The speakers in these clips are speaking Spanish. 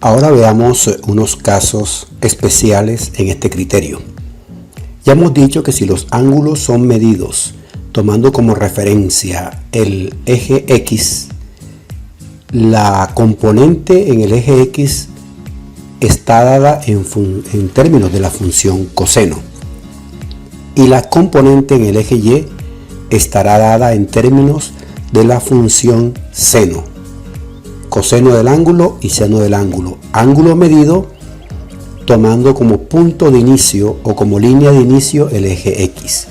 Ahora veamos unos casos especiales en este criterio. Ya hemos dicho que si los ángulos son medidos tomando como referencia el eje X, la componente en el eje X está dada en términos de la función coseno y la componente en el eje Y estará dada en términos de la función seno. Coseno del ángulo y seno del ángulo. Ángulo medido tomando como punto de inicio o como línea de inicio el eje X.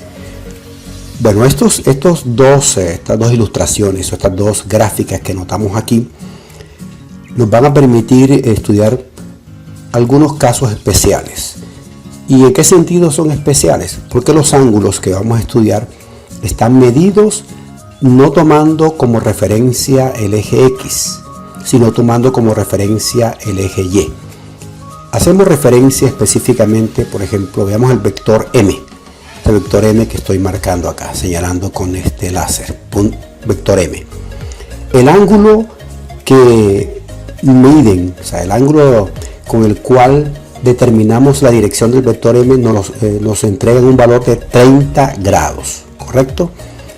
Bueno, estas dos ilustraciones o estas dos gráficas que notamos aquí nos van a permitir estudiar algunos casos especiales. ¿Y en qué sentido son especiales? Porque los ángulos que vamos a estudiar están medidos no tomando como referencia el eje X, sino tomando como referencia el eje Y. Hacemos referencia específicamente, por ejemplo, veamos el vector M. Este vector M que estoy marcando acá, señalando con este láser, vector M. El ángulo que miden, o sea, el ángulo con el cual determinamos la dirección del vector M nos entrega un valor de 30 grados, ¿correcto?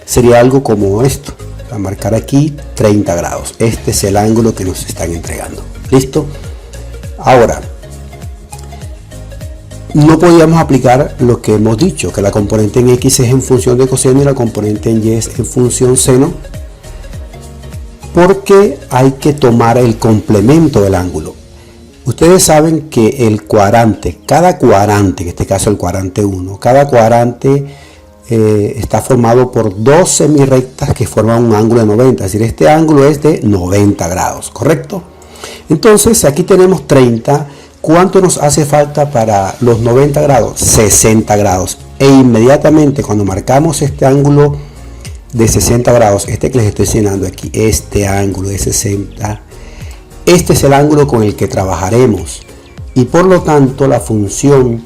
Sería algo como esto, a marcar aquí 30 grados. Este es el ángulo que nos están entregando. ¿Listo? Ahora, no podíamos aplicar lo que hemos dicho, que la componente en X es en función de coseno y la componente en Y es en función seno, porque hay que tomar el complemento del ángulo. Ustedes saben que el cuadrante, cada cuadrante, en este caso el cuadrante 1, cada cuadrante está formado por dos semirrectas que forman un ángulo de 90, es decir, este ángulo es de 90 grados, ¿correcto? Entonces aquí tenemos 30, ¿cuánto nos hace falta para los 90 grados? 60 grados, e inmediatamente cuando marcamos este ángulo de 60 grados, este que les estoy señalando aquí, este ángulo de 60, este es el ángulo con el que trabajaremos y por lo tanto la función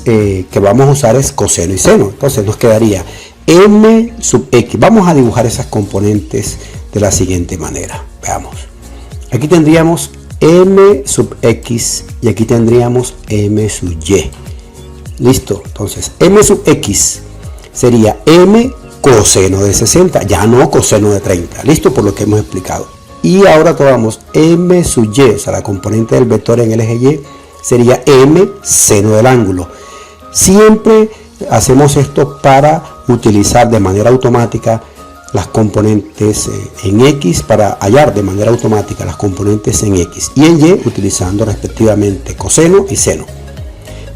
que vamos a usar es coseno y seno. Entonces nos quedaría m sub x. Vamos a dibujar esas componentes de la siguiente manera. Veamos. Aquí tendríamos m sub x y aquí tendríamos m sub y. Listo. Entonces m sub x sería m coseno de 60, ya no coseno de 30. Listo, por lo que hemos explicado. Y ahora tomamos m sub y, o sea, la componente del vector en el eje Y sería m seno del ángulo. Siempre hacemos esto para utilizar de manera automática las componentes en X, para hallar de manera automática las componentes en X y en Y, utilizando respectivamente coseno y seno.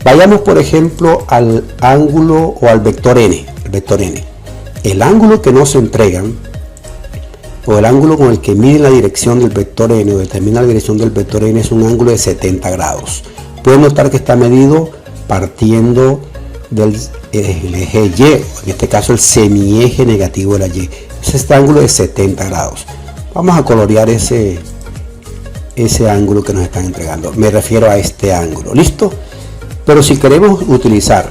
Vayamos por ejemplo al ángulo o al vector n. El ángulo que nos entregan, o el ángulo con el que miden la dirección del vector n o determina la dirección del vector n, es un ángulo de 70 grados. Pueden notar que está medido partiendo del eje Y, en este caso el semieje negativo de la Y. Es este ángulo de 70 grados. Vamos a colorear ese ángulo que nos están entregando. Me refiero a este ángulo. ¿Listo? Pero si queremos utilizar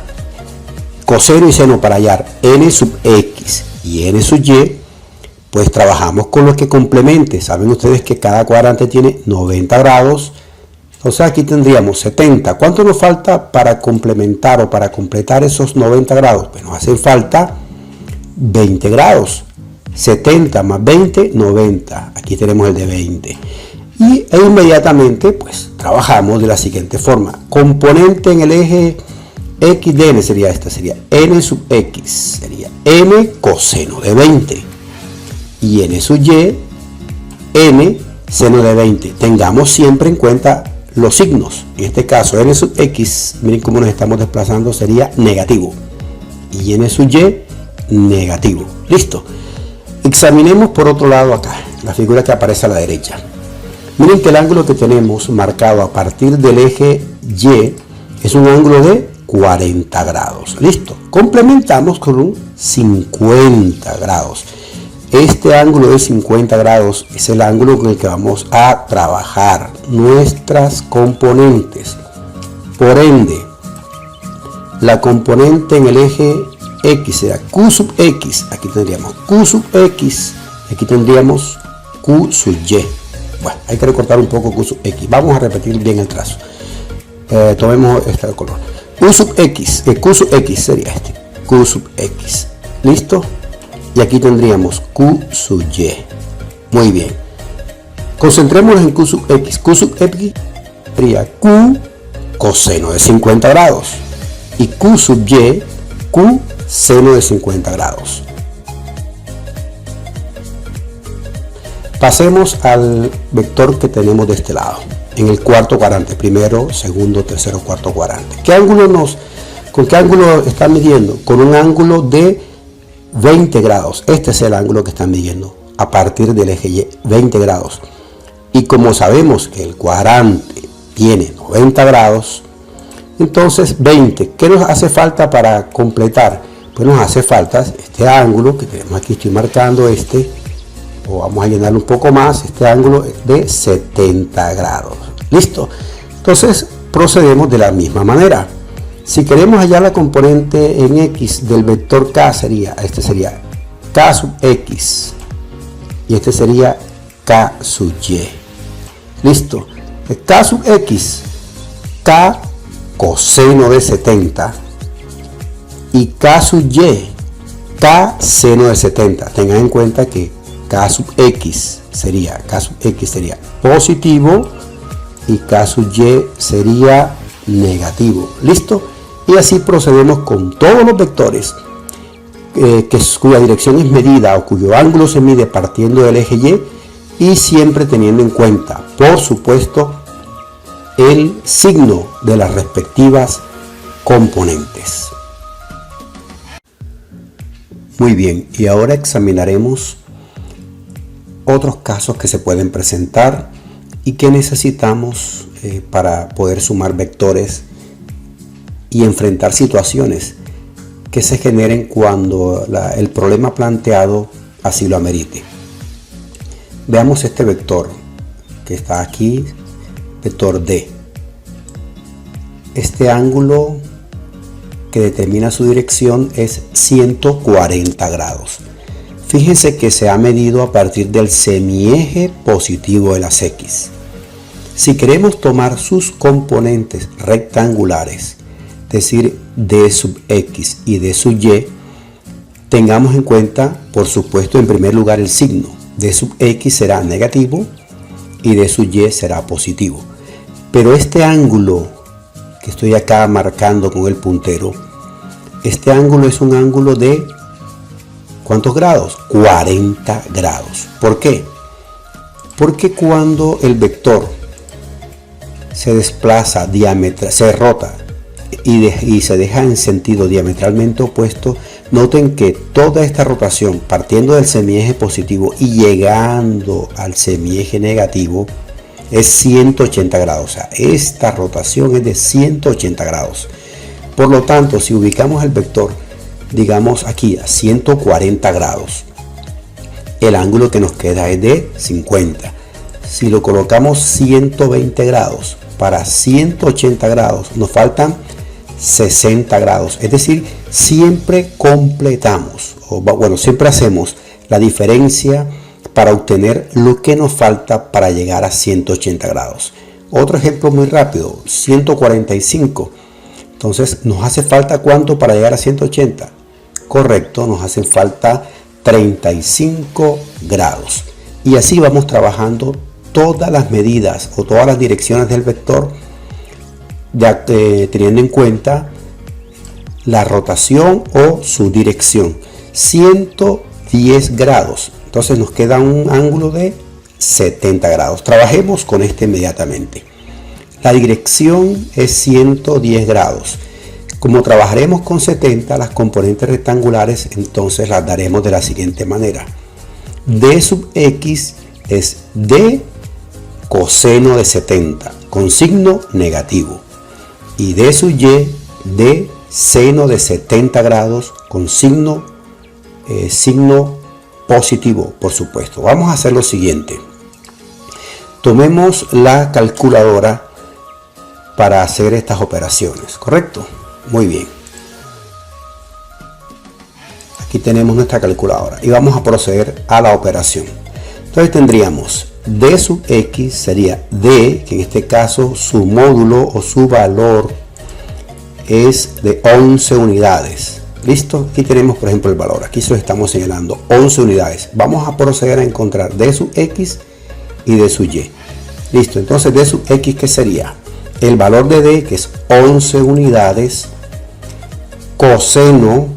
coseno y seno para hallar n sub x y n sub y, pues trabajamos con lo que complemente. Saben ustedes que cada cuadrante tiene 90 grados. Entonces aquí tendríamos 70. ¿Cuánto nos falta para complementar o para completar esos 90 grados? Pues nos hacen falta 20 grados. 70 más 20, 90. Aquí tenemos el de 20. E inmediatamente pues trabajamos de la siguiente forma. Componente en el eje X de n sería esta, sería n sub x, sería n coseno de 20. Y n sub y, n seno de 20. Tengamos siempre en cuenta los signos. En este caso n sub x, miren cómo nos estamos desplazando, sería negativo. Y n sub y, negativo. Listo. Examinemos por otro lado acá, la figura que aparece a la derecha. Miren que el ángulo que tenemos marcado a partir del eje Y es un ángulo de 40 grados. Listo. Complementamos con un 50 grados. Este ángulo de 50 grados es el ángulo con el que vamos a trabajar nuestras componentes. Por ende, la componente en el eje X será Q sub X. Aquí tendríamos Q sub X. Aquí tendríamos Q sub Y. Bueno, hay que recortar un poco Q sub X. Vamos a repetir bien el trazo. Tomemos este color. Q sub X sería este. Q sub X. ¿Listo? Y aquí tendríamos Q sub Y. Muy bien. Concentrémonos en Q sub X. Q sub X sería Q coseno de 50 grados. Y Q sub Y, Q seno de 50 grados. Pasemos al vector que tenemos de este lado, en el cuarto cuadrante, primero, segundo, tercero, cuarto cuadrante. ¿Con qué ángulo está midiendo? Con un ángulo de 20 grados. Este es el ángulo que están midiendo a partir del eje Y, 20 grados. Y como sabemos que el cuadrante tiene 90 grados, entonces 20. ¿Qué nos hace falta para completar? Pues nos hace falta este ángulo que tenemos aquí, estoy marcando este, o vamos a llenar un poco más, este ángulo de 70 grados. ¿Listo? Entonces procedemos de la misma manera. Si queremos hallar la componente en X del vector K, este sería K sub X y este sería K sub Y. ¿Listo? K sub X, K coseno de 70 y K sub Y, K seno de 70. Tengan en cuenta que K sub X sería positivo y K sub Y sería negativo. ¿Listo? Y así procedemos con todos los vectores cuya dirección es medida o cuyo ángulo se mide partiendo del eje Y siempre teniendo en cuenta, por supuesto, el signo de las respectivas componentes. Muy bien, y ahora examinaremos otros casos que se pueden presentar y que necesitamos para poder sumar vectores y enfrentar situaciones que se generen cuando el problema planteado así lo amerite. Veamos este vector que está aquí, vector D. Este ángulo que determina su dirección es 140 grados. Fíjense que se ha medido a partir del semieje positivo de las X. Si queremos tomar sus componentes rectangulares, es decir, D sub X y D sub Y, tengamos en cuenta, por supuesto, en primer lugar el signo. D sub X será negativo y D sub Y será positivo. Pero este ángulo que estoy acá marcando con el puntero, este ángulo es un ángulo de ¿cuántos grados? 40 grados. ¿Por qué? Porque cuando el vector se desplaza se rota y se deja en sentido diametralmente opuesto, noten que toda esta rotación partiendo del semieje positivo y llegando al semieje negativo es 180 grados. O sea, esta rotación es de 180 grados. Por lo tanto, si ubicamos el vector, digamos aquí a 140 grados, el ángulo que nos queda es de 50. Si lo colocamos 120 grados para 180 grados, nos faltan 60 grados. Es decir, siempre completamos, siempre hacemos la diferencia para obtener lo que nos falta para llegar a 180 grados. Otro ejemplo muy rápido, 145. Entonces, ¿nos hace falta cuánto para llegar a 180? Correcto, nos hacen falta 35 grados. Y así vamos trabajando todas las medidas o todas las direcciones del vector, ya teniendo en cuenta la rotación o su dirección. 110 grados. Entonces nos queda un ángulo de 70 grados. Trabajemos con este inmediatamente. La dirección es 110 grados. Como trabajaremos con 70, las componentes rectangulares, entonces las daremos de la siguiente manera. D sub X es D coseno de 70 con signo negativo. Y D sub Y, D seno de 70 grados con signo positivo, por supuesto. Vamos a hacer lo siguiente. Tomemos la calculadora para hacer estas operaciones, ¿correcto? Muy bien. Aquí tenemos nuestra calculadora y vamos a proceder a la operación. Entonces tendríamos D sub X sería D, que en este caso su módulo o su valor es de 11 unidades. ¿Listo? Aquí tenemos, por ejemplo, el valor. Aquí se lo estamos señalando, 11 unidades. Vamos a proceder a encontrar D sub X y D sub Y. Listo, entonces D sub X, ¿qué sería? El valor de D, que es 11 unidades, coseno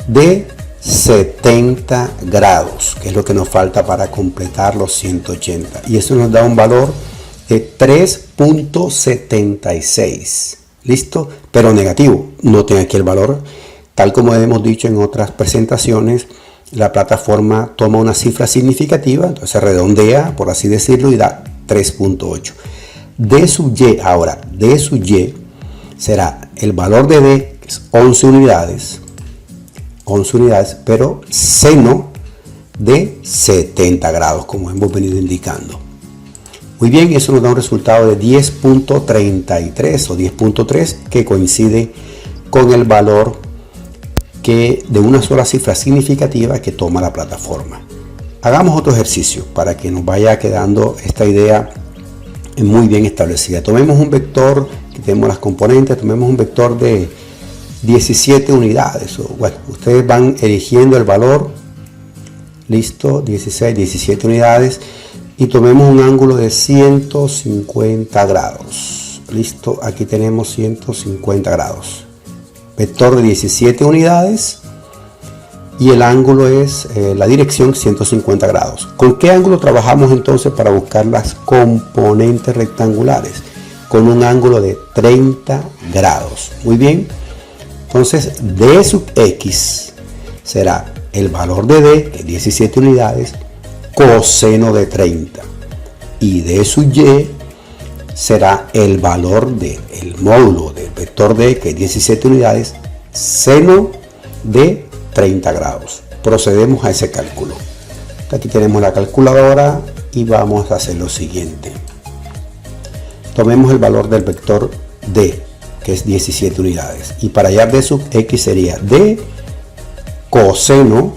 de 70 grados, que es lo que nos falta para completar los 180. Y eso nos da un valor de 3.76. ¿Listo? Pero negativo. Noten aquí el valor. Tal como hemos dicho en otras presentaciones, la plataforma toma una cifra significativa, entonces se redondea, por así decirlo, y da 3.8. D sub Y, ahora, D sub Y será el valor de D, que es 11 unidades, pero seno de 70 grados, como hemos venido indicando. Muy bien, eso nos da un resultado de 10.33 o 10.3, que coincide con el valor de una sola cifra significativa que toma la plataforma. Hagamos otro ejercicio para que nos vaya quedando esta idea muy bien establecida. Tomemos un vector, quitemos las componentes, tomemos un vector de 17 unidades. Bueno, ustedes van eligiendo el valor. Listo, 16, 17 unidades. Y tomemos un ángulo de 150 grados. Listo, aquí tenemos 150 grados. Vector de 17 unidades y el ángulo es la dirección 150 grados. ¿Con qué ángulo trabajamos entonces para buscar las componentes rectangulares? Con un ángulo de 30 grados. Muy bien. Entonces D sub X será el valor de D, que es 17 unidades, coseno de 30. Y D sub Y será el valor del módulo del vector D, que es 17 unidades, seno de 30 grados. Procedemos a ese cálculo. Aquí tenemos la calculadora y vamos a hacer lo siguiente. Tomemos el valor del vector D, que es 17 unidades. Y para hallar D sub X sería D coseno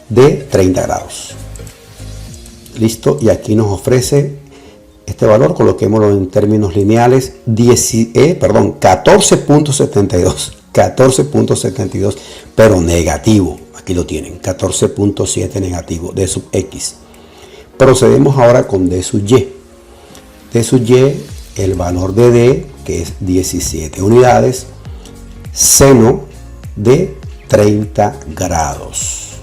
de 30 grados. Listo, y aquí nos ofrece este valor, coloquémoslo en términos lineales, 14.72, pero negativo. Aquí lo tienen, 14.7 negativo, D sub X. Procedemos ahora con D sub Y. D sub Y, el valor de D, que es 17 unidades, seno de 30 grados.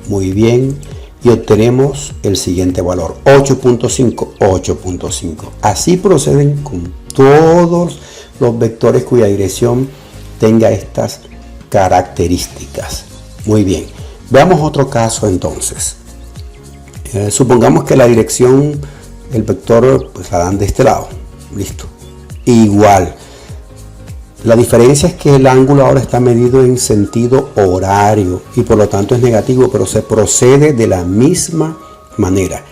Muy bien. Y obtenemos el siguiente valor, 8.5. Así proceden con todos los vectores cuya dirección tenga estas características. Muy bien, veamos otro caso entonces. Supongamos que la dirección del vector pues la dan de este lado. Listo. Igual. La diferencia es que el ángulo ahora está medido en sentido horario y por lo tanto es negativo, pero se procede de la misma manera,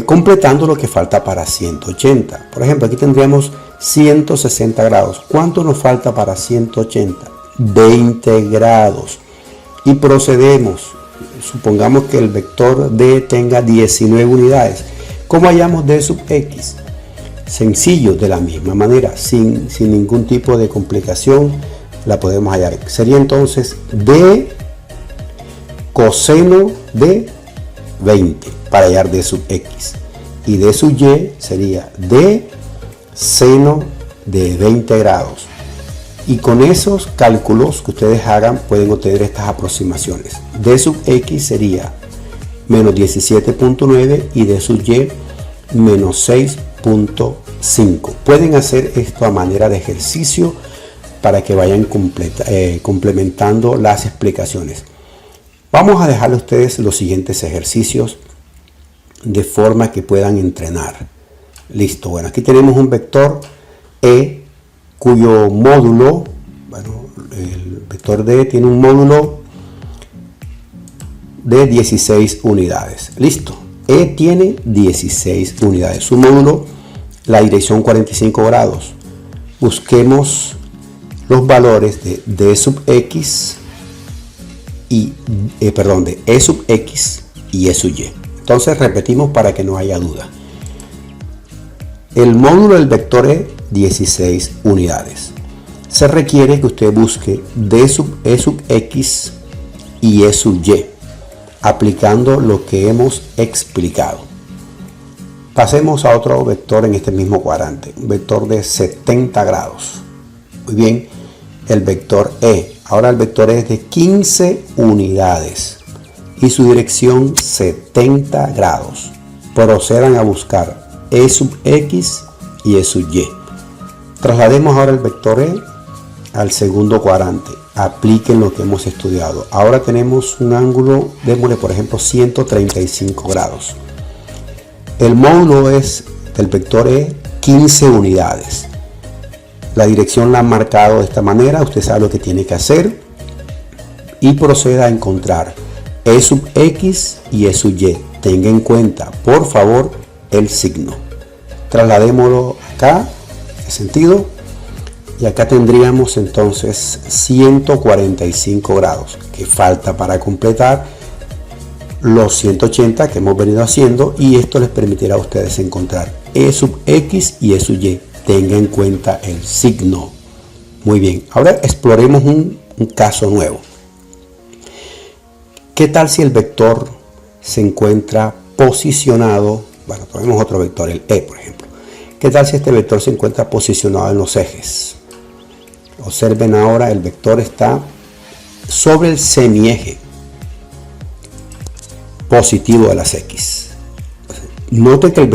completando lo que falta para 180. Por ejemplo, aquí tendríamos 160 grados. ¿Cuánto nos falta para 180? 20 grados. Y procedemos. Supongamos que el vector D tenga 19 unidades. ¿Cómo hallamos D sub X? Sencillo, de la misma manera, sin ningún tipo de complicación, la podemos hallar. Sería entonces D coseno de 20 para hallar D sub X. Y D sub Y sería D seno de 20 grados. Y con esos cálculos que ustedes hagan pueden obtener estas aproximaciones. D sub X sería menos 17.9 y D sub Y menos 6.5. Pueden hacer esto a manera de ejercicio para que vayan complementando las explicaciones. Vamos a dejarle a ustedes los siguientes ejercicios de forma que puedan entrenar. Listo, bueno, aquí tenemos un vector E cuyo módulo, bueno, el vector D tiene un módulo de 16 unidades. Listo. E tiene 16 unidades. Su módulo, la dirección 45 grados. Busquemos los valores de D sub X y, de E sub X y E sub Y. Entonces repetimos para que no haya duda. El módulo del vector E, 16 unidades. Se requiere que usted busque D sub E sub X y E sub Y, aplicando lo que hemos explicado. Pasemos a otro vector en este mismo cuadrante, un vector de 70 grados. Muy bien, el vector E. Ahora el vector E es de 15 unidades y su dirección 70 grados. Procedan a buscar E sub X y E sub Y. Traslademos ahora el vector E al segundo cuadrante. Apliquen lo que hemos estudiado. Ahora tenemos un ángulo, démosle por ejemplo 135 grados. El módulo es del vector E 15 unidades. La dirección la han marcado de esta manera. Usted sabe lo que tiene que hacer y proceda a encontrar E sub X y E sub Y. Tenga en cuenta, por favor, el signo. Trasladémoslo acá, en este sentido, y acá tendríamos entonces 145 grados, que falta para completar los 180 que hemos venido haciendo, y esto les permitirá a ustedes encontrar E sub X y E sub Y. Tenga en cuenta el signo. Muy bien, ahora exploremos un caso nuevo. ¿Qué tal si el vector se encuentra posicionado? Bueno, tomemos otro vector, el E por ejemplo. ¿Qué tal si este vector se encuentra posicionado en los ejes? Observen ahora, el vector está sobre el semieje positivo de las X. Note que el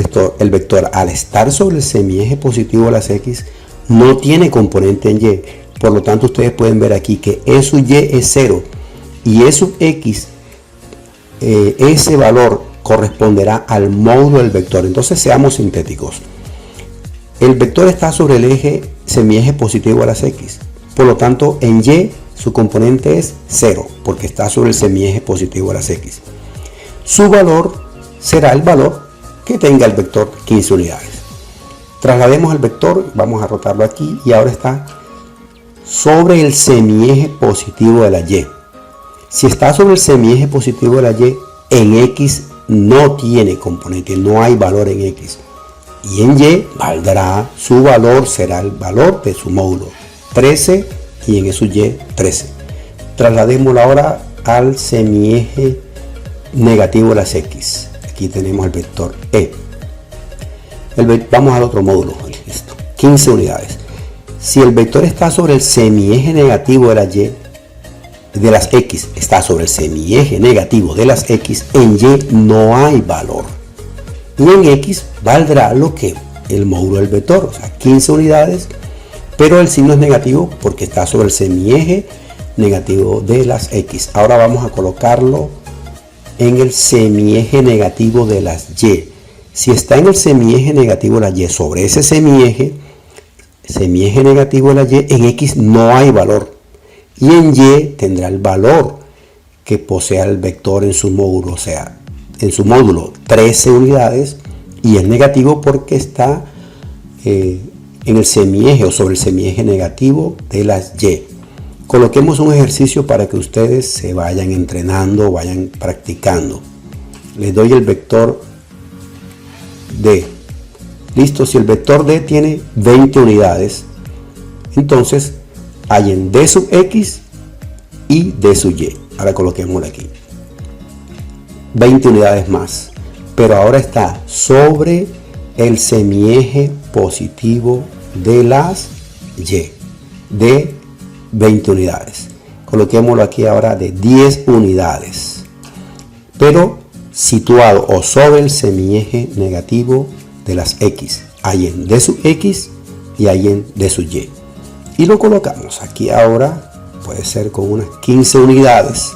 vector al estar sobre el semieje positivo de las X no tiene componente en Y. Por lo tanto, ustedes pueden ver aquí que E sub Y es 0 y E sub X, ese valor corresponderá al módulo del vector. Entonces seamos sintéticos. El vector está sobre el eje semieje positivo de las X. Por lo tanto, en Y su componente es 0 porque está sobre el semieje positivo de las X. Su valor será el valor que tenga el vector 15 unidades. Traslademos el vector, vamos a rotarlo aquí y ahora está sobre el semieje positivo de la Y. Si está sobre el semieje positivo de la Y, en X no tiene componente, no hay valor en X. Y en Y valdrá, su valor será el valor de su módulo, 13, y en E sub Y, 13. Trasladémoslo ahora al semieje negativo de las X. Aquí tenemos el vector E. Vamos al otro módulo, listo, 15 unidades. Si el vector está sobre el semieje negativo de la Y, de las X, está sobre el semieje negativo de las X, en Y no hay valor. Y en X valdrá lo que el módulo del vector, o sea, 15 unidades, pero el signo es negativo porque está sobre el semieje negativo de las X. Ahora vamos a colocarlo en el semieje negativo de las Y. Si está en el semieje negativo de la Y, sobre ese semieje negativo de la Y, en X no hay valor. Y en Y tendrá el valor que posea el vector en su módulo, o sea, en su módulo 13 unidades, y es negativo porque está en el semieje o sobre el semieje negativo de las Y. Coloquemos un ejercicio para que ustedes se vayan entrenando, vayan practicando. Les doy el vector D. Listo, si el vector D tiene 20 unidades, entonces hay en D sub X y D sub Y. Ahora coloquémoslo aquí. 20 unidades más. Pero ahora está sobre el semieje positivo de las Y. De 20 unidades. Coloquémoslo aquí ahora de 10 unidades. Pero situado o sobre el semieje negativo de las X. Hay en D sub X y hay en D sub Y. Y lo colocamos aquí ahora, puede ser con unas 15 unidades,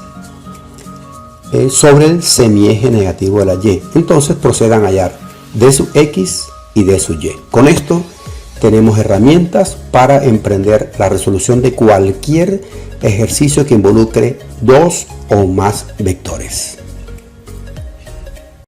sobre el semieje negativo de la Y. Entonces procedan a hallar D sub X y D sub Y. Con esto tenemos herramientas para emprender la resolución de cualquier ejercicio que involucre dos o más vectores.